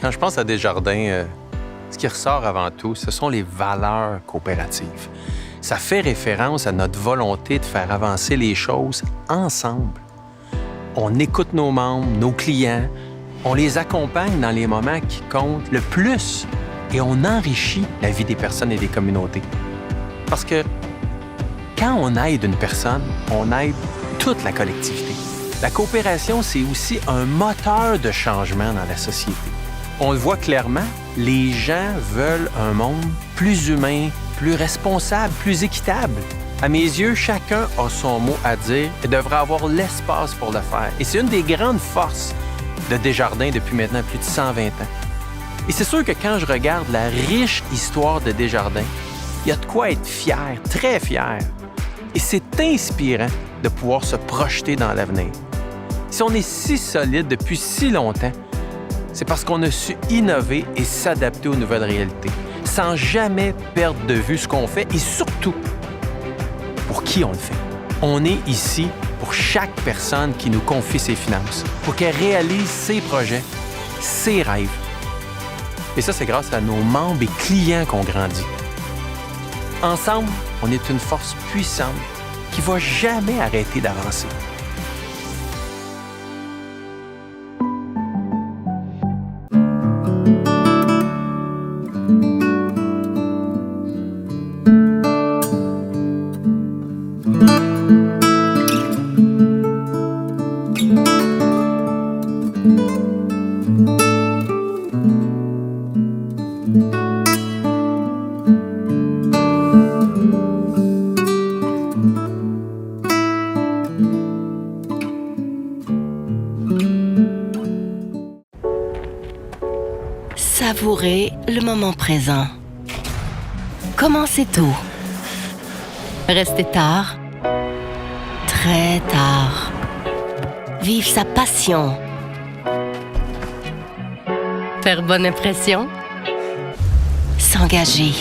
Quand je pense à Desjardins, ce qui ressort avant tout, ce sont les valeurs coopératives. Ça fait référence à notre volonté de faire avancer les choses ensemble. On écoute nos membres, nos clients, on les accompagne dans les moments qui comptent le plus et on enrichit la vie des personnes et des communautés. Parce que quand on aide une personne, on aide toute la collectivité. La coopération, c'est aussi un moteur de changement dans la société. On le voit clairement, les gens veulent un monde plus humain, plus responsable, plus équitable. À mes yeux, chacun a son mot à dire et devrait avoir l'espace pour le faire. Et c'est une des grandes forces de Desjardins depuis maintenant plus de 120 ans. Et c'est sûr que quand je regarde la riche histoire de Desjardins, il y a de quoi être fier, très fier. Et c'est inspirant de pouvoir se projeter dans l'avenir. Si on est si solide depuis si longtemps, c'est parce qu'on a su innover et s'adapter aux nouvelles réalités, sans jamais perdre de vue ce qu'on fait et surtout, pour qui on le fait. On est ici pour chaque personne qui nous confie ses finances, pour qu'elle réalise ses projets, ses rêves. Et ça, c'est grâce à nos membres et clients qu'on grandit. Ensemble, on est une force puissante qui ne va jamais arrêter d'avancer. Savourez le moment présent. Commencez tôt. Restez tard. Très tard. Vive sa passion. Faire bonne impression. S'engager.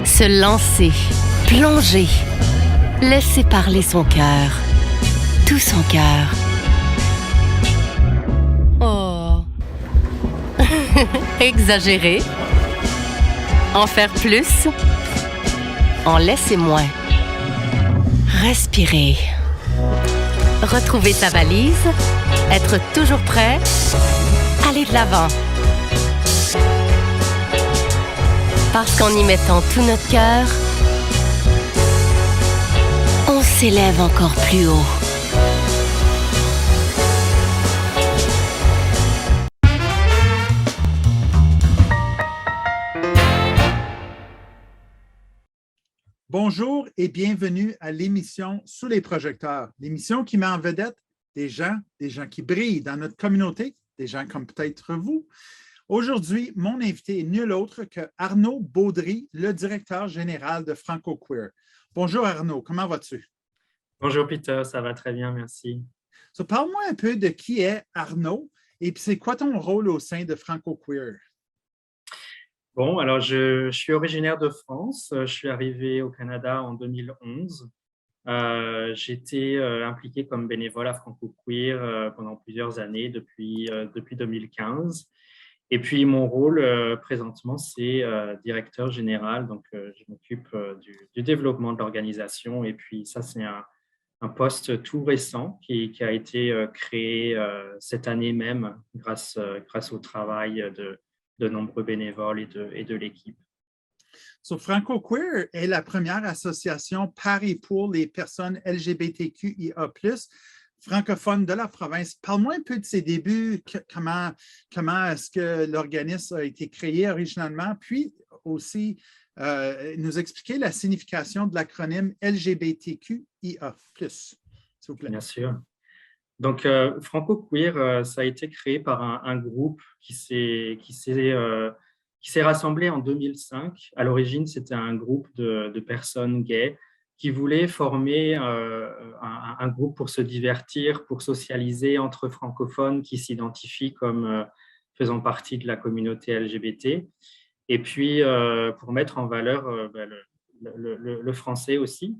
Se lancer. Plonger. Laisser parler son cœur. Tout son cœur. Oh. Exagérer. En faire plus. En laisser moins. Respirer. Retrouver sa valise. Être toujours prêt. Aller de l'avant. Parce qu'en y mettant tout notre cœur, on s'élève encore plus haut. Bonjour et bienvenue à l'émission Sous les projecteurs, l'émission qui met en vedette des gens qui brillent dans notre communauté, des gens comme peut-être vous. Aujourd'hui, mon invité est nul autre que Arnaud Baudry, le directeur général de FrancoQueer. Bonjour Arnaud, comment vas-tu? Bonjour Peter, ça va très bien, merci. Parle-moi un peu de qui est Arnaud et puis c'est quoi ton rôle au sein de FrancoQueer? Bon, alors je suis originaire de France. Je suis arrivé au Canada en 2011. J'étais impliqué comme bénévole à FrancoQueer pendant plusieurs années, depuis 2015. Et puis, mon rôle présentement, c'est directeur général. Donc, je m'occupe du développement de l'organisation. Et puis, ça, c'est un poste tout récent qui a été créé cette année même grâce au travail de nombreux bénévoles et de l'équipe. FrancoQueer est la première association Paris pour les personnes LGBTQIA+, francophones de la province. Parle-moi un peu de ses débuts, comment est-ce que l'organisme a été créé originalement, puis aussi nous expliquer la signification de l'acronyme LGBTQIA+, s'il vous plaît. Bien sûr. Donc, FrancoQueer, ça a été créé par un groupe qui s'est rassemblé en 2005. À l'origine, c'était un groupe de personnes gays qui voulaient former un groupe pour se divertir, pour socialiser entre francophones qui s'identifient comme faisant partie de la communauté LGBT. Et puis, pour mettre en valeur le français aussi.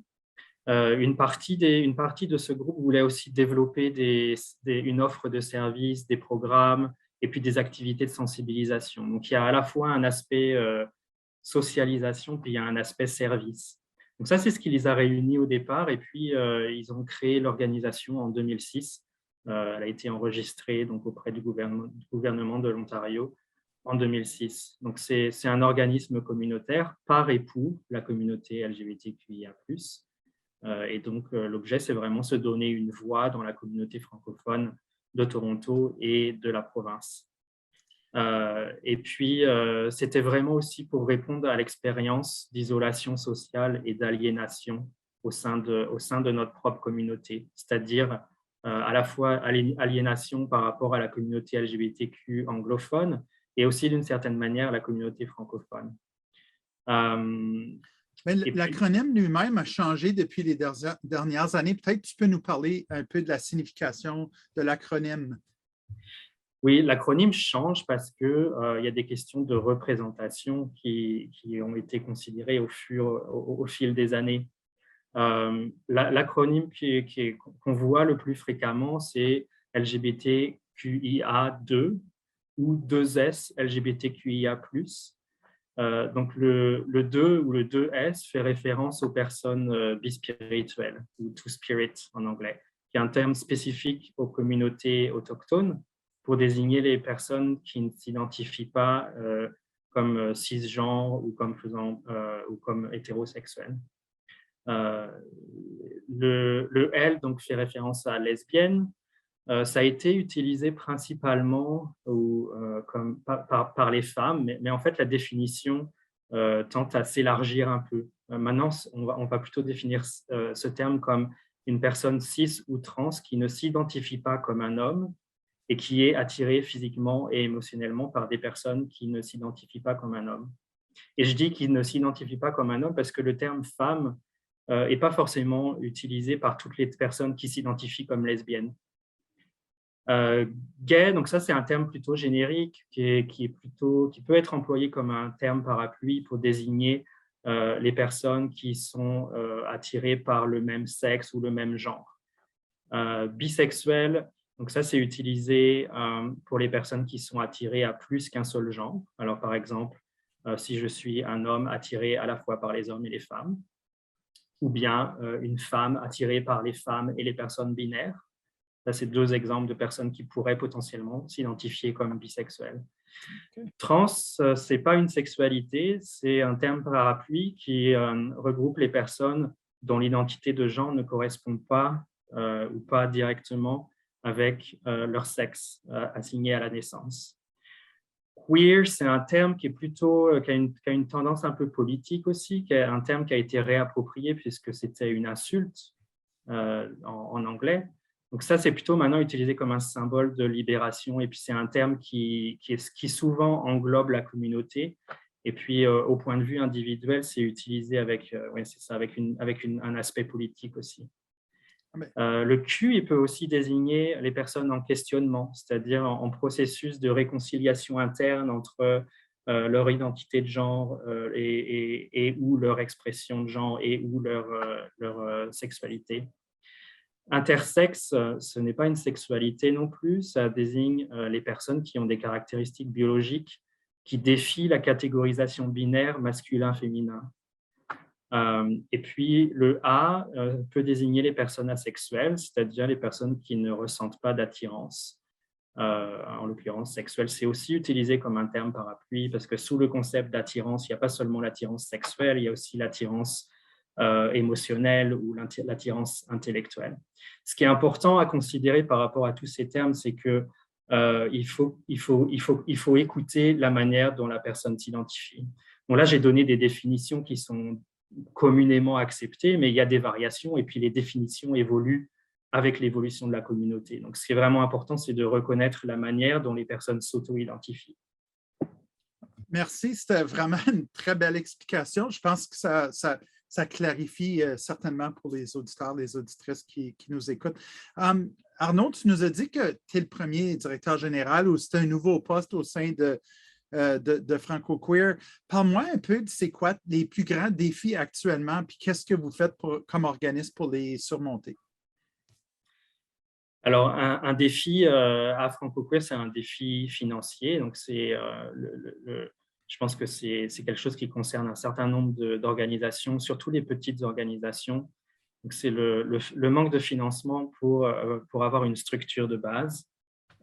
Une partie de ce groupe voulait aussi développer une offre de services, des programmes et puis des activités de sensibilisation. Donc, il y a à la fois un aspect socialisation, puis il y a un aspect service. Donc ça, c'est ce qui les a réunis au départ, et puis ils ont créé l'organisation en 2006. Elle a été enregistrée donc, auprès du gouvernement de l'Ontario en 2006. Donc c'est un organisme communautaire par époux, la communauté LGBTQIA+. Et donc l'objet, c'est vraiment se donner une voix dans la communauté francophone de Toronto et de la province. Et puis, c'était vraiment aussi pour répondre à l'expérience d'isolation sociale et d'aliénation au sein de notre propre communauté, c'est-à-dire à la fois aliénation par rapport à la communauté LGBTQ anglophone et aussi d'une certaine manière la communauté francophone. Mais l'acronyme lui-même a changé depuis les dernières années. Peut-être tu peux nous parler un peu de la signification de l'acronyme. Oui, l'acronyme change parce qu'il y a des questions de représentation qui ont été considérées au fil des années. L'acronyme qu'on voit le plus fréquemment, c'est LGBTQIA2 ou 2S LGBTQIA+. Donc, le 2 ou le 2S fait référence aux personnes bispirituelles ou two-spirit en anglais, qui est un terme spécifique aux communautés autochtones pour désigner les personnes qui ne s'identifient pas comme cisgenres ou comme hétérosexuels. Le L donc, fait référence à lesbienne. Ça a été utilisé principalement par les femmes, mais en fait, la définition tente à s'élargir un peu. Maintenant, on va plutôt définir ce terme comme une personne cis ou trans qui ne s'identifie pas comme un homme et qui est attirée physiquement et émotionnellement par des personnes qui ne s'identifient pas comme un homme. Et je dis qu'ils ne s'identifient pas comme un homme parce que le terme femme n'est pas forcément utilisé par toutes les personnes qui s'identifient comme lesbiennes. Gay, donc ça c'est un terme plutôt générique qui peut être employé comme un terme parapluie pour désigner les personnes qui sont attirées par le même sexe ou le même genre. Bisexuel, donc ça c'est utilisé pour les personnes qui sont attirées à plus qu'un seul genre. Alors par exemple, si je suis un homme attiré à la fois par les hommes et les femmes, ou bien une femme attirée par les femmes et les personnes binaires. Ça, c'est deux exemples de personnes qui pourraient potentiellement s'identifier comme bisexuelles. Okay. Trans, ce n'est pas une sexualité, c'est un terme parapluie qui regroupe les personnes dont l'identité de genre ne correspond pas ou pas directement avec leur sexe assigné à la naissance. Queer, c'est un terme qui a une tendance un peu politique aussi, qui est un terme qui a été réapproprié puisque c'était une insulte en anglais. Donc ça, c'est plutôt maintenant utilisé comme un symbole de libération et puis c'est un terme qui souvent englobe la communauté. Et puis au point de vue individuel, c'est utilisé avec un aspect politique aussi. Le Q, il peut aussi désigner les personnes en questionnement, c'est-à-dire en processus de réconciliation interne entre leur identité de genre et ou leur expression de genre et ou leur sexualité. Intersexe, ce n'est pas une sexualité non plus, ça désigne les personnes qui ont des caractéristiques biologiques qui défient la catégorisation binaire masculin-féminin. Et puis, le A peut désigner les personnes asexuelles, c'est-à-dire les personnes qui ne ressentent pas d'attirance, en l'occurrence sexuelle. C'est aussi utilisé comme un terme parapluie parce que sous le concept d'attirance, il n'y a pas seulement l'attirance sexuelle, il y a aussi l'attirance émotionnelle ou l'attirance intellectuelle. Ce qui est important à considérer par rapport à tous ces termes, c'est que il faut écouter la manière dont la personne s'identifie. Bon, là, j'ai donné des définitions qui sont communément acceptées, mais il y a des variations et puis les définitions évoluent avec l'évolution de la communauté. Donc, ce qui est vraiment important, c'est de reconnaître la manière dont les personnes s'auto-identifient. Merci, c'était vraiment une très belle explication. Je pense que ça clarifie certainement pour les auditeurs, les auditrices qui nous écoutent. Arnaud, tu nous as dit que tu es le premier directeur général ou c'est un nouveau poste au sein de Franco-Queer. Parle-moi un peu de c'est quoi les plus grands défis actuellement, puis qu'est-ce que vous faites comme organisme pour les surmonter? Alors, un défi à Franco-Queer, c'est un défi financier. Donc, je pense que c'est quelque chose qui concerne un certain nombre d'organisations, surtout les petites organisations. Donc, c'est le manque de financement pour avoir une structure de base,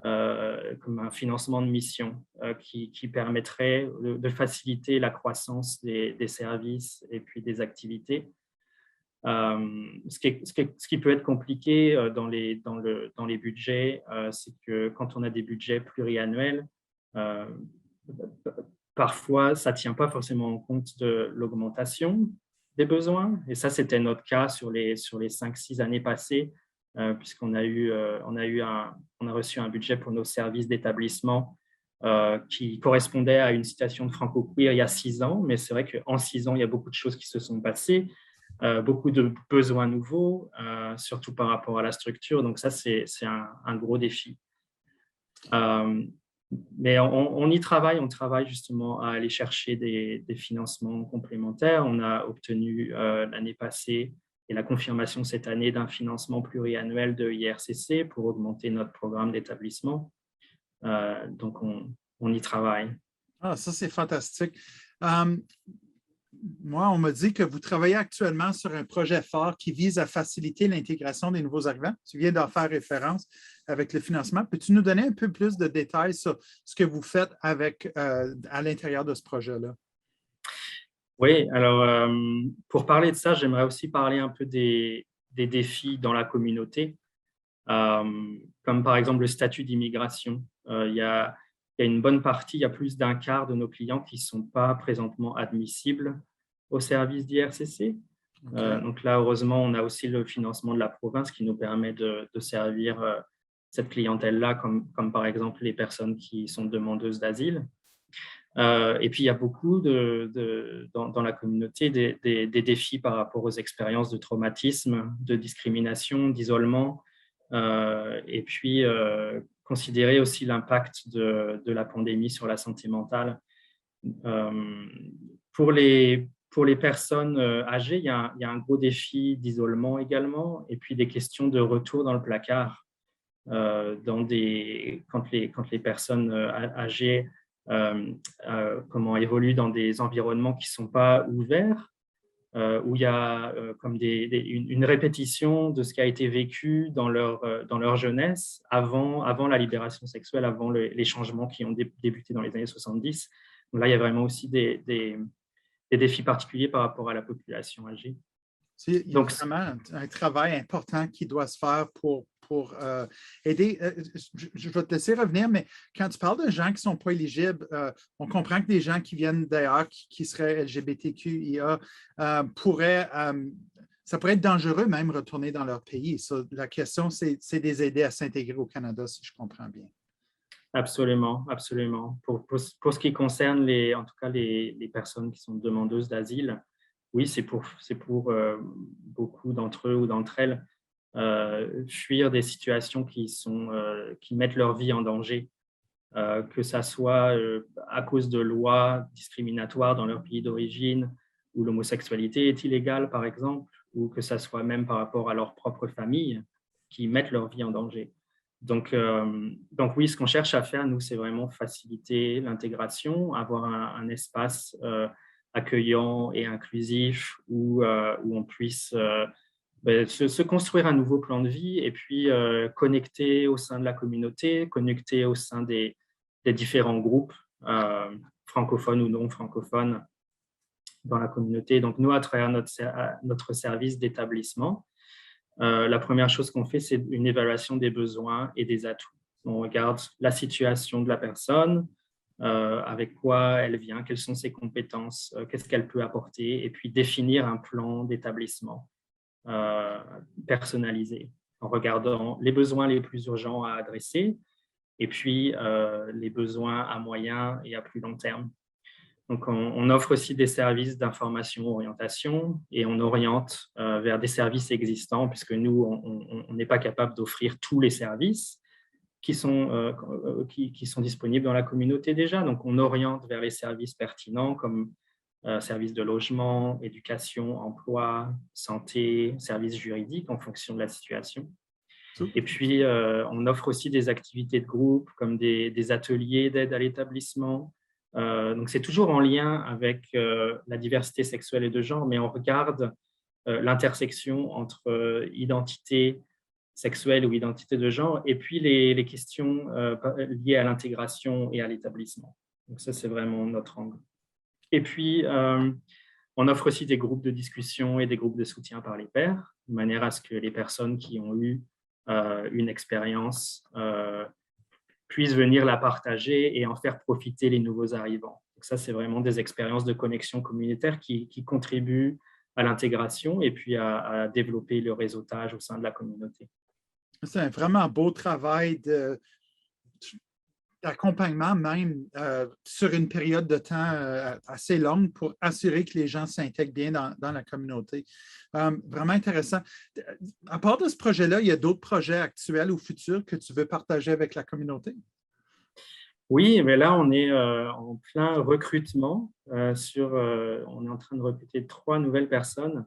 comme un financement de mission qui permettrait de faciliter la croissance des services et puis des activités. Ce qui peut être compliqué dans les budgets, c'est que quand on a des budgets pluriannuels, euh, parfois ça ne tient pas forcément en compte de l'augmentation des besoins. Et ça, c'était notre cas sur les 5-6 années passées, puisqu'on on a reçu un budget pour nos services d'établissement qui correspondait à une situation de franco-queer il y a 6 ans. Mais c'est vrai qu'en 6 ans, il y a beaucoup de choses qui se sont passées. Beaucoup de besoins nouveaux, surtout par rapport à la structure. Donc ça, c'est un gros défi. Mais on y travaille, on travaille justement à aller chercher des financements complémentaires. On a obtenu l'année passée et la confirmation cette année d'un financement pluriannuel de IRCC pour augmenter notre programme d'établissement. Donc, on y travaille. Ah, ça, c'est fantastique. Moi, on m'a dit que vous travaillez actuellement sur un projet phare qui vise à faciliter l'intégration des nouveaux arrivants. Tu viens d'en faire référence avec le financement. Peux-tu nous donner un peu plus de détails sur ce que vous faites à l'intérieur de ce projet-là? Oui, alors pour parler de ça, j'aimerais aussi parler un peu des défis dans la communauté, comme par exemple le statut d'immigration. Il y a une bonne partie, il y a plus d'un quart de nos clients qui ne sont pas présentement admissibles au service d'IRCC. Okay. Donc là, heureusement, on a aussi le financement de la province qui nous permet de servir cette clientèle-là, comme par exemple les personnes qui sont demandeuses d'asile. Et puis, il y a beaucoup dans la communauté des défis par rapport aux expériences de traumatisme, de discrimination, d'isolement, et puis considérer aussi l'impact de la pandémie sur la santé mentale. Pour les personnes âgées, il y a un gros défi d'isolement également, et puis des questions de retour dans le placard. Quand les personnes âgées évoluent dans des environnements qui ne sont pas ouverts, où il y a comme une répétition de ce qui a été vécu dans leur jeunesse avant la libération sexuelle, avant les changements qui ont débuté dans les années 70. Donc là, il y a vraiment aussi des défis particuliers par rapport à la population âgée. Il y a vraiment un travail important qui doit se faire pour aider. Je vais te laisser revenir, mais quand tu parles de gens qui ne sont pas éligibles, on comprend que des gens qui viennent d'ailleurs, qui seraient LGBTQIA, ça pourrait être dangereux même retourner dans leur pays. La question, c'est de les aider à s'intégrer au Canada, si je comprends bien. Absolument, absolument. Pour ce qui concerne en tout cas les personnes qui sont demandeuses d'asile, oui, c'est pour beaucoup d'entre eux ou d'entre elles fuir des situations qui mettent leur vie en danger, que ça soit à cause de lois discriminatoires dans leur pays d'origine, où l'homosexualité est illégale, par exemple, ou que ça soit même par rapport à leur propre famille, qui mettent leur vie en danger. Donc oui, ce qu'on cherche à faire, nous, c'est vraiment faciliter l'intégration, avoir un espace accueillant et inclusif où on puisse se construire un nouveau plan de vie et puis connecter au sein de la communauté, connecter au sein des différents groupes francophones ou non francophones dans la communauté. Donc nous, à travers notre service d'établissement, la première chose qu'on fait, c'est une évaluation des besoins et des atouts. On regarde la situation de la personne, avec quoi elle vient, quelles sont ses compétences, qu'est-ce qu'elle peut apporter, et puis définir un plan d'établissement personnalisé en regardant les besoins les plus urgents à adresser et puis les besoins à moyen et à plus long terme. Donc, on offre aussi des services d'information, orientation et on oriente vers des services existants puisque nous, on n'est pas capable d'offrir tous les services qui sont disponibles dans la communauté déjà. Donc, on oriente vers les services pertinents comme services de logement, éducation, emploi, santé, services juridiques en fonction de la situation. Et puis, on offre aussi des activités de groupe, comme des ateliers d'aide à l'établissement. Donc, c'est toujours en lien avec la diversité sexuelle et de genre, mais on regarde l'intersection entre identité sexuelle ou identité de genre, et puis les questions liées à l'intégration et à l'établissement. Donc ça, c'est vraiment notre angle. Et puis, on offre aussi des groupes de discussion et des groupes de soutien par les pairs, de manière à ce que les personnes qui ont eu une expérience puissent venir la partager et en faire profiter les nouveaux arrivants. Donc ça, c'est vraiment des expériences de connexion communautaire qui contribuent à l'intégration et puis à développer le réseautage au sein de la communauté. C'est un vraiment beau travail d'accompagnement même sur une période de temps assez longue pour assurer que les gens s'intègrent bien dans la communauté. Vraiment intéressant. À part de ce projet-là, il y a d'autres projets actuels ou futurs que tu veux partager avec la communauté? Oui, mais là, on est en plein recrutement. On est en train de recruter 3 nouvelles personnes.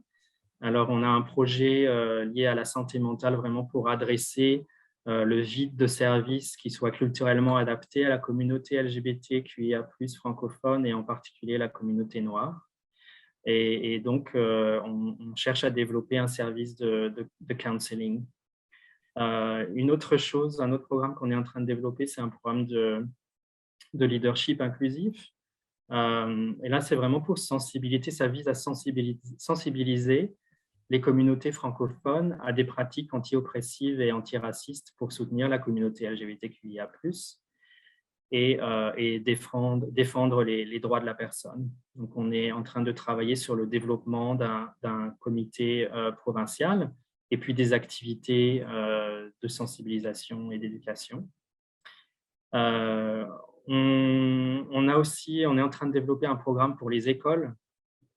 Alors, on a un projet lié à la santé mentale vraiment pour adresser le vide de services qui soit culturellement adapté à la communauté LGBTQIA+ francophone et en particulier la communauté noire. Et donc, on cherche à développer un service de counseling. Une autre chose, un autre programme qu'on est en train de développer, c'est un programme de leadership inclusif. Et là, c'est vraiment pour sensibiliser, ça vise à sensibiliser les communautés francophones à des pratiques anti-oppressives et antiracistes pour soutenir la communauté LGBTQIA+, et défendre les droits de la personne. Donc, on est en train de travailler sur le développement d'un comité provincial et puis des activités de sensibilisation et d'éducation. On est en train de développer un programme pour les écoles.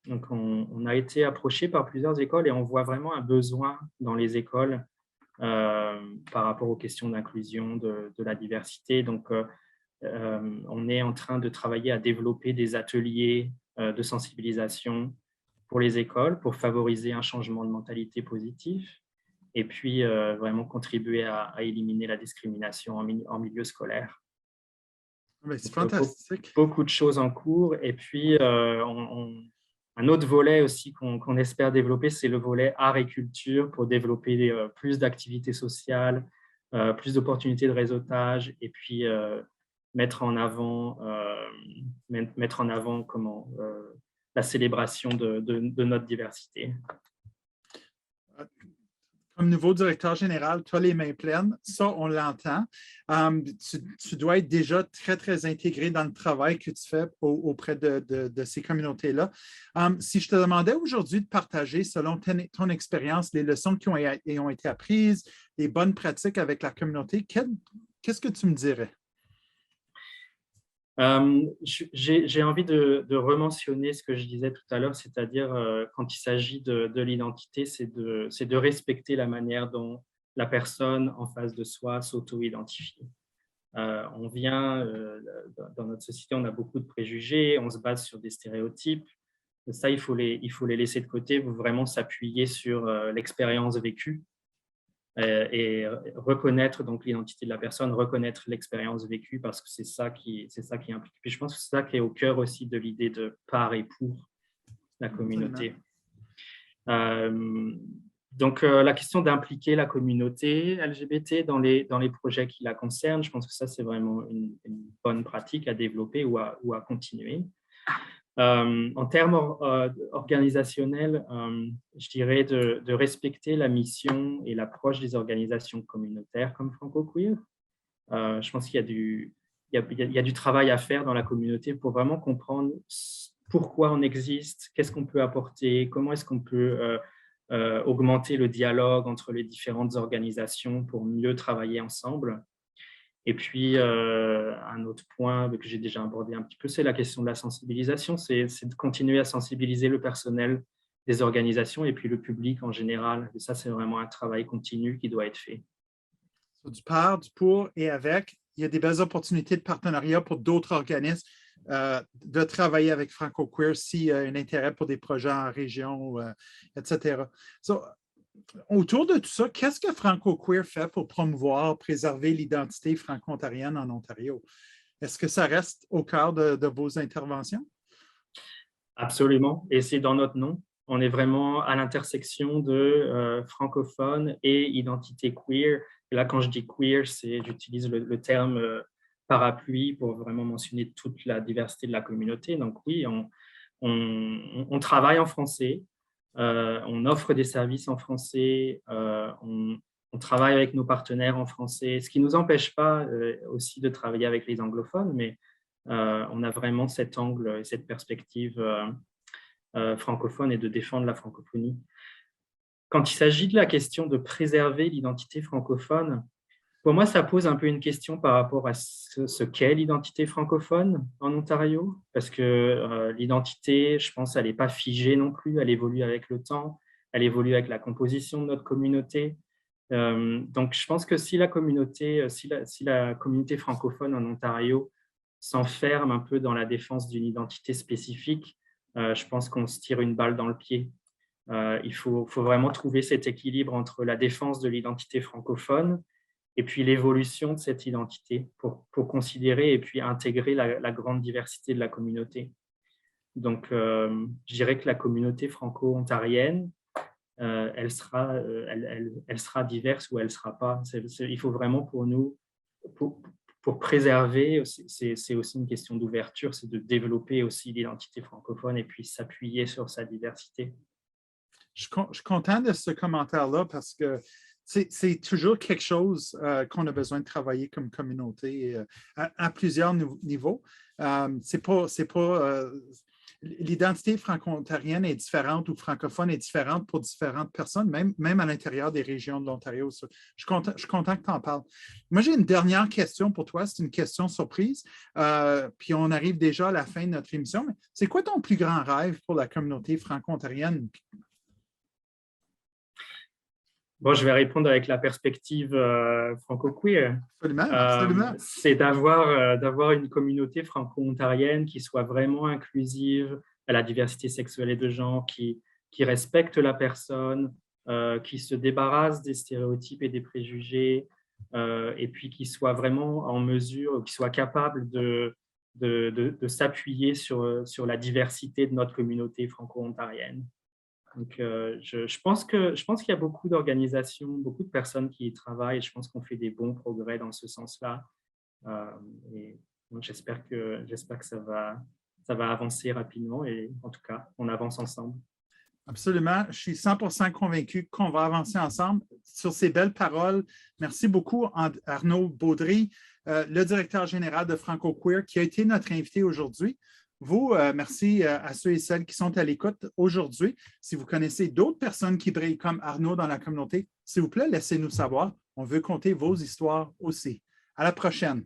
Donc, on a été approché par plusieurs écoles et on voit vraiment un besoin dans les écoles par rapport aux questions d'inclusion, de la diversité. Donc, on est en train de travailler à développer des ateliers de sensibilisation pour les écoles pour favoriser un changement de mentalité positif et puis vraiment contribuer à éliminer la discrimination en milieu scolaire. C'est fantastique. Beaucoup de choses en cours. Et puis, un autre volet aussi qu'on espère développer, c'est le volet art et culture pour développer plus d'activités sociales, plus d'opportunités de réseautage et puis mettre en avant la célébration de notre diversité. Comme nouveau directeur général, tu as les mains pleines, ça, on l'entend. Tu dois être déjà très, très intégré dans le travail que tu fais auprès de ces communautés-là. Si je te demandais aujourd'hui de partager, selon ton expérience, les leçons qui ont été apprises, les bonnes pratiques avec la communauté, qu'est-ce que tu me dirais? J'ai envie de rementionner ce que je disais tout à l'heure, c'est-à-dire quand il s'agit de l'identité, c'est de respecter la manière dont la personne en face de soi s'auto-identifie. On vient, dans notre société, on a beaucoup de préjugés, on se base sur des stéréotypes. Ça, il faut les laisser de côté, vraiment s'appuyer sur l'expérience vécue. Et reconnaître donc l'identité de la personne, reconnaître l'expérience vécue parce que c'est ça qui implique. Puis je pense que c'est ça qui est au cœur aussi de l'idée de par et pour la communauté. Donc la question d'impliquer la communauté LGBT dans les projets qui la concernent, je pense que ça c'est vraiment une bonne pratique à développer ou à continuer. En termes organisationnels, je dirais de respecter la mission et l'approche des organisations communautaires comme Franco-Queer. Je pense qu'il y a du travail à faire dans la communauté pour vraiment comprendre pourquoi on existe, qu'est-ce qu'on peut apporter, comment est-ce qu'on peut augmenter le dialogue entre les différentes organisations pour mieux travailler ensemble. Et puis, un autre point que j'ai déjà abordé un petit peu, c'est la question de la sensibilisation. C'est de continuer à sensibiliser le personnel des organisations et puis le public en général. Et ça, c'est vraiment un travail continu qui doit être fait. Du par, du pour et avec, il y a des belles opportunités de partenariat pour d'autres organismes de travailler avec Franco-Queer s'il y a un intérêt pour des projets en région, etc. autour de tout ça, qu'est-ce que Franco-Queer fait pour promouvoir, préserver l'identité franco-ontarienne en Ontario? Est-ce que ça reste au cœur de vos interventions? Absolument, et c'est dans notre nom. On est vraiment à l'intersection de francophone et identité queer. Et là, quand je dis queer, j'utilise le terme parapluie pour vraiment mentionner toute la diversité de la communauté. Donc oui, on travaille en français, on offre des services en français, on travaille avec nos partenaires en français, ce qui ne nous empêche pas aussi de travailler avec les anglophones, mais on a vraiment cet angle et cette perspective francophone et de défendre la francophonie. Quand il s'agit de la question de préserver l'identité francophone, pour moi, ça pose un peu une question par rapport à ce qu'est l'identité francophone en Ontario, parce que l'identité, je pense, elle n'est pas figée non plus, elle évolue avec le temps, elle évolue avec la composition de notre communauté. Donc, je pense que si la communauté francophone en Ontario s'enferme un peu dans la défense d'une identité spécifique, je pense qu'on se tire une balle dans le pied. Il faut vraiment trouver cet équilibre entre la défense de l'identité francophone et puis l'évolution de cette identité pour considérer et puis intégrer la grande diversité de la communauté. Donc, je dirais que la communauté franco-ontarienne, elle sera diverse ou elle ne sera pas. Il faut vraiment pour nous, pour préserver, c'est aussi une question d'ouverture, c'est de développer aussi l'identité francophone et puis s'appuyer sur sa diversité. Je suis content de ce commentaire-là parce que c'est toujours quelque chose qu'on a besoin de travailler comme communauté à plusieurs niveaux. L'identité franco-ontarienne est différente ou francophone est différente pour différentes personnes, même à l'intérieur des régions de l'Ontario. Je suis content que tu en parles. Moi, j'ai une dernière question pour toi. C'est une question surprise. Puis on arrive déjà à la fin de notre émission. Mais c'est quoi ton plus grand rêve pour la communauté franco-ontarienne? Bon, je vais répondre avec la perspective franco-queer. Absolument. C'est d'avoir une communauté franco-ontarienne qui soit vraiment inclusive à la diversité sexuelle et de genre, qui respecte la personne, qui se débarrasse des stéréotypes et des préjugés, et puis qui soit vraiment en mesure, qui soit capable de s'appuyer sur la diversité de notre communauté franco-ontarienne. Donc, je pense qu'il y a beaucoup d'organisations, beaucoup de personnes qui y travaillent et je pense qu'on fait des bons progrès dans ce sens-là. Et j'espère que ça va avancer rapidement et en tout cas, on avance ensemble. Absolument. Je suis 100% convaincu qu'on va avancer ensemble. Sur ces belles paroles, merci beaucoup Arnaud Baudry, le directeur général de Franco-Queer, qui a été notre invité aujourd'hui. Vous, merci à ceux et celles qui sont à l'écoute aujourd'hui. Si vous connaissez d'autres personnes qui brillent comme Arnaud dans la communauté, s'il vous plaît, laissez-nous savoir. On veut compter vos histoires aussi. À la prochaine.